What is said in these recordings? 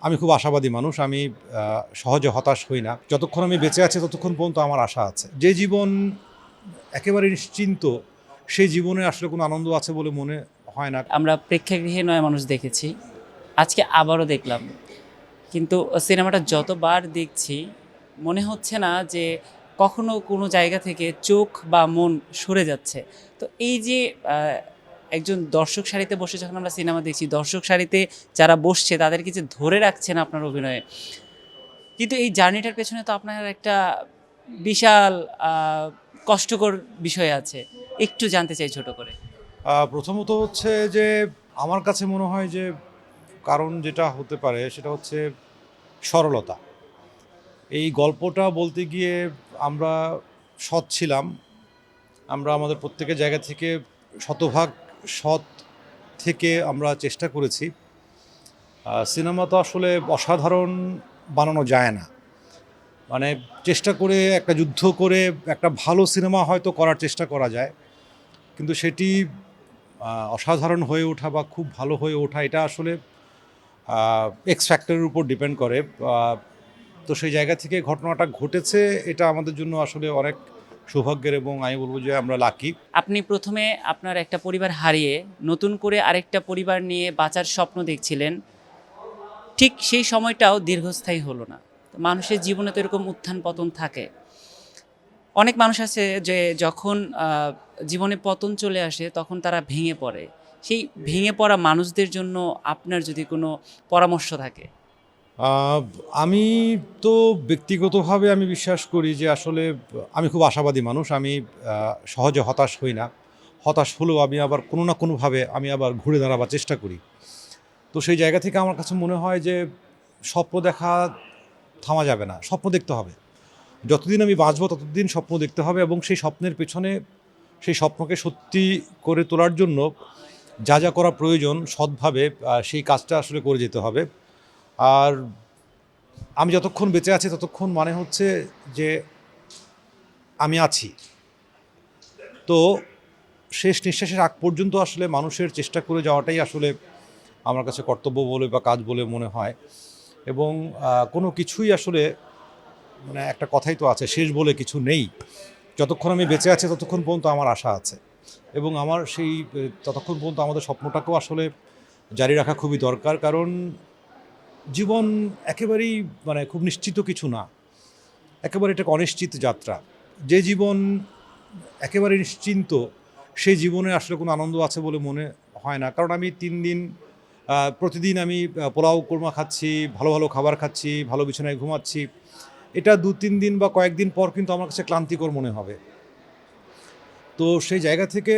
আমি খুব আশাবাদী মানুষ। আমি সহজে হতাশ হই না। যতক্ষণ আমি বেঁচে আছি ততক্ষণ পর্যন্ত আমার আশা আছে। যে জীবন একেবারে নিশ্চিন্ত, সেই জীবনে আসলে কোনো আনন্দ আছে বলে মনে হয় না। আমরা প্রেক্ষাগৃহে নয় মানুষ দেখেছি, আজকে আবারও দেখলাম। কিন্তু সিনেমাটা যতবার দেখছি মনে হচ্ছে না যে কখনো কোনো জায়গা থেকে চোখ বা মন সরে যাচ্ছে। তো এই যে একজন দর্শক সারিতে বসে যখন আমরা সিনেমা দেখছি, দর্শক সারিতে যারা বসছে তাদেরকে যে ধরে রাখছেন আপনার অভিনয়ে, কিন্তু এই জার্নিটার পেছনে তো আপনার একটা বিশাল কষ্টকর বিষয় আছে। একটু জানতে চাই ছোট করে। প্রথমত হচ্ছে যে আমার কাছে মনে হয় যে কারণ যেটা হতে পারে সেটা হচ্ছে সরলতা। এই গল্পটা বলতে গিয়ে আমরা সৎ ছিলাম। আমরা আমাদের প্রত্যেকের জায়গা থেকে শতভাগ সৎ থেকে আমরা চেষ্টা করেছি। সিনেমা তো আসলে অসাধারণ বানানো যায় না। মানে চেষ্টা করে একটা যুদ্ধ করে একটা ভালো সিনেমা হয়তো করার চেষ্টা করা যায়, কিন্তু সেটি অসাধারণ হয়ে ওঠা বা খুব ভালো হয়ে ওঠা এটা আসলে এক্স ফ্যাক্টরের উপর ডিপেন্ড করে। তো সেই জায়গা থেকে ঘটনাটা ঘটেছে, এটা আমাদের জন্য আসলে অনেক সৌভাগ্যের এবং আমি বলবো যে আমরা লাকি। আপনি প্রথমে আপনার একটা পরিবার হারিয়ে নতুন করে আরেকটা পরিবার নিয়ে বাঁচার স্বপ্ন দেখছিলেন, ঠিক সেই সময়টাও দীর্ঘস্থায়ী হলো না। তো মানুষের জীবনে তো এরকম উত্থান পতন থাকে। অনেক মানুষ আছে যে যখন জীবনে পতন চলে আসে তখন তারা ভেঙে পড়ে। সেই ভেঙে পড়া মানুষদের জন্য আপনার যদি কোনো পরামর্শ থাকে। আহ, আমি তো ব্যক্তিগতভাবে আমি বিশ্বাস করি যে আসলে আমি খুব আশাবাদী মানুষ। আমি সহজে হতাশ হই না। হতাশ হলেও আমি আবার কোনো না কোনোভাবে আমি আবার ঘুরে দাঁড়াবার চেষ্টা করি। তো সেই জায়গা থেকে আমার কাছে মনে হয় যে স্বপ্ন দেখা থামা যাবে না, স্বপ্ন দেখতে হবে। যতদিন আমি বাঁচবো ততদিন স্বপ্ন দেখতে হবে এবং সেই স্বপ্নের পেছনে সেই স্বপ্নকে সত্যি করে তোলার জন্য যা যা করা প্রয়োজন সৎভাবে সেই কাজটা আসলে করে যেতে হবে। আর আমি যতক্ষণ বেঁচে আছি ততক্ষণ মানে হচ্ছে যে আমি আছি। তো শেষ নিঃশ্বাসের আগ পর্যন্ত আসলে মানুষের চেষ্টা করে যাওয়াটাই আসলে আমার কাছে কর্তব্য বলে বা কাজ বলে মনে হয়। এবং কোনো কিছুই আসলে মানে একটা কথাই তো আছে, শেষ বলে কিছু নেই। যতক্ষণ আমি বেঁচে আছি ততক্ষণ পর্যন্ত আমার আশা আছে এবং আমার সেই ততক্ষণ পর্যন্ত আমাদের স্বপ্নটাকেও আসলে জারি রাখা খুবই দরকার। কারণ জীবন একেবারেই মানে খুব নিশ্চিত কিছু না, একেবারে এটা একটা অনিশ্চিত যাত্রা। যে জীবন একেবারে নিশ্চিন্ত, সেই জীবনে আসলে কোনো আনন্দ আছে বলে মনে হয় না। কারণ আমি ৩ দিন প্রতিদিন আমি পোলাও কোরমা খাচ্ছি, ভালো ভালো খাবার খাচ্ছি, ভালো বিছানায় ঘুমাচ্ছি। এটা ২-৩ দিন বা কয়েকদিন পর কিন্তু আমার কাছে ক্লান্তিকর মনে হবে। তো সেই জায়গা থেকে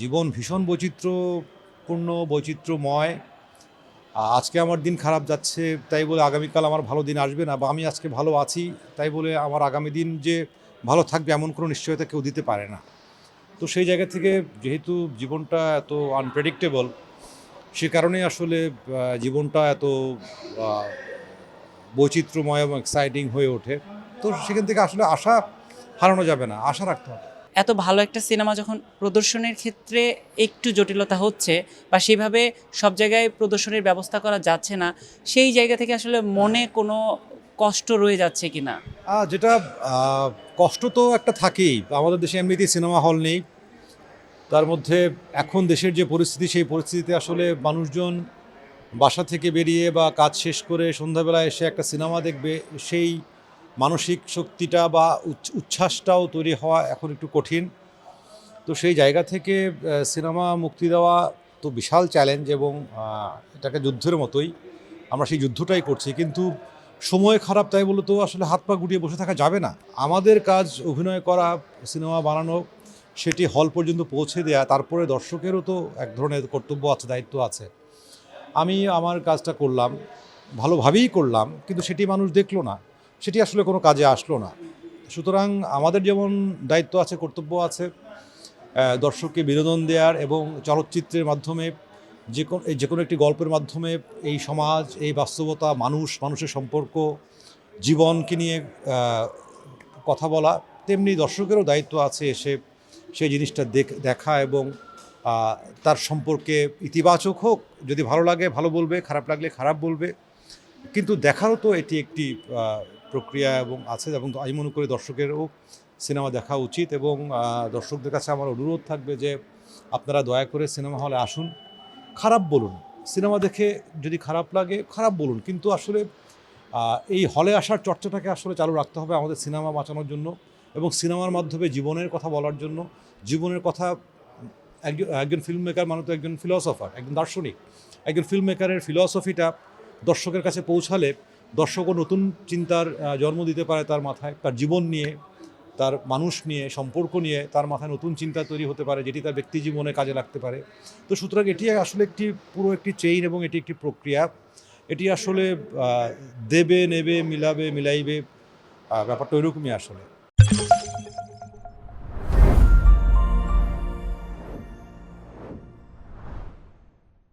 জীবন ভীষণ বৈচিত্র্যপূর্ণ, বৈচিত্র্যময়। আজকে আমার দিন খারাপ যাচ্ছে তাই বলে আগামীকাল আমার ভালো দিন আসবে না, বা আমি আজকে ভালো আছি তাই বলে আমার আগামী দিন যে ভালো থাকবে এমন কোনো নিশ্চয়তা কেউ দিতে পারে না। তো সেই জায়গা থেকে যেহেতু জীবনটা এত আনপ্রেডিক্টেবল, সে কারণেই আসলে জীবনটা এত আ বৈচিত্র্যময় এবং এক্সাইটিং হয়ে ওঠে। তো সেখান থেকে আসলে আশা হারানো যাবে না, আশা রাখতে হবে। এত ভালো একটা সিনেমা যখন প্রদর্শনের ক্ষেত্রে একটু জটিলতা হচ্ছে বা সেভাবে সব জায়গায় প্রদর্শনীর ব্যবস্থা করা যাচ্ছে না, সেই জায়গা থেকে আসলে মনে কোনো কষ্ট রয়ে যাচ্ছে কিনা? যেটা আ কষ্ট তো একটা থাকেই। আমাদের দেশে এমনিতেই সিনেমা হল নেই। তার মধ্যে এখন দেশের যে পরিস্থিতি, সেই পরিস্থিতিতে আসলে মানুষজন বাসা থেকে বেরিয়ে বা কাজ শেষ করে সন্ধ্যাবেলায় এসে একটা সিনেমা দেখবে, সেই মানসিক শক্তিটা বা উচ্ছ্বাসটাও তৈরি হওয়া এখন একটু কঠিন। তো সেই জায়গা থেকে সিনেমা মুক্তি দেওয়া তো বিশাল চ্যালেঞ্জ এবং এটাকে যুদ্ধের মতোই। আমরা সেই যুদ্ধটাই করছি। কিন্তু সময় খারাপ তাই বলে তো আসলে হাত পা গুটিয়ে বসে থাকা যাবে না। আমাদের কাজ অভিনয় করা, সিনেমা বানানো, সেটি হল পর্যন্ত পৌঁছে দেয়া। তারপরে দর্শকেরও তো এক ধরনের কর্তব্য আছে, দায়িত্ব আছে। আমি আমার কাজটা করলাম, ভালোভাবেই করলাম, কিন্তু সেটি মানুষ দেখলো না। সেটি আসলে কোনো কাজে আসলো না। সুতরাং আমাদের যেমন দায়িত্ব আছে, কর্তব্য আছে দর্শককে বিনোদন দেওয়ার এবং চলচ্চিত্রের মাধ্যমে যে কোনো একটি গল্পের মাধ্যমে এই সমাজ, এই বাস্তবতা, মানুষের সম্পর্ক, জীবনকে নিয়ে কথা বলা, তেমনি দর্শকেরও দায়িত্ব আছে এসে সেই জিনিসটা দেখা এবং তার সম্পর্কে ইতিবাচক হোক, যদি ভালো লাগে ভালো বলবে, খারাপ লাগলে খারাপ বলবে। কিন্তু দেখারও তো এটি একটি প্রক্রিয়া এবং আছে, এবং আমি মনে করি দর্শকেরও সিনেমা দেখা উচিত। এবং দর্শকদের কাছে আমার অনুরোধ থাকবে যে আপনারা দয়া করে সিনেমা হলে আসুন, খারাপ বলুন, সিনেমা দেখে যদি খারাপ লাগে খারাপ বলুন, কিন্তু আসলে এই হলে আসার চর্চাটাকে আসলে চালু রাখতে হবে আমাদের সিনেমা বাঁচানোর জন্য, এবং সিনেমার মাধ্যমে জীবনের কথা বলার জন্য। জীবনের কথা, একজন একজন ফিল্ম মেকার মানে তো একজন ফিলসফার, একজন দার্শনিক। একজন ফিল্ম মেকারের ফিলসফিটা দর্শকের কাছে পৌঁছালে দর্শকও নতুন চিন্তার জন্ম দিতে পারে তার মাথায়, তার জীবন নিয়ে, তার মানুষ নিয়ে, সম্পর্ক নিয়ে তার মাথায় নতুন চিন্তা তৈরি হতে পারে, যেটি তার ব্যক্তি জীবনে কাজে লাগতে পারে। তো সুতরাং এটি আসলে একটি পুরো একটি চেইন এবং এটি একটি প্রক্রিয়া। এটি আসলে দেবে নেবে মিলাবে মিলাইবে, ব্যাপারটা ওইরকমই আসলে।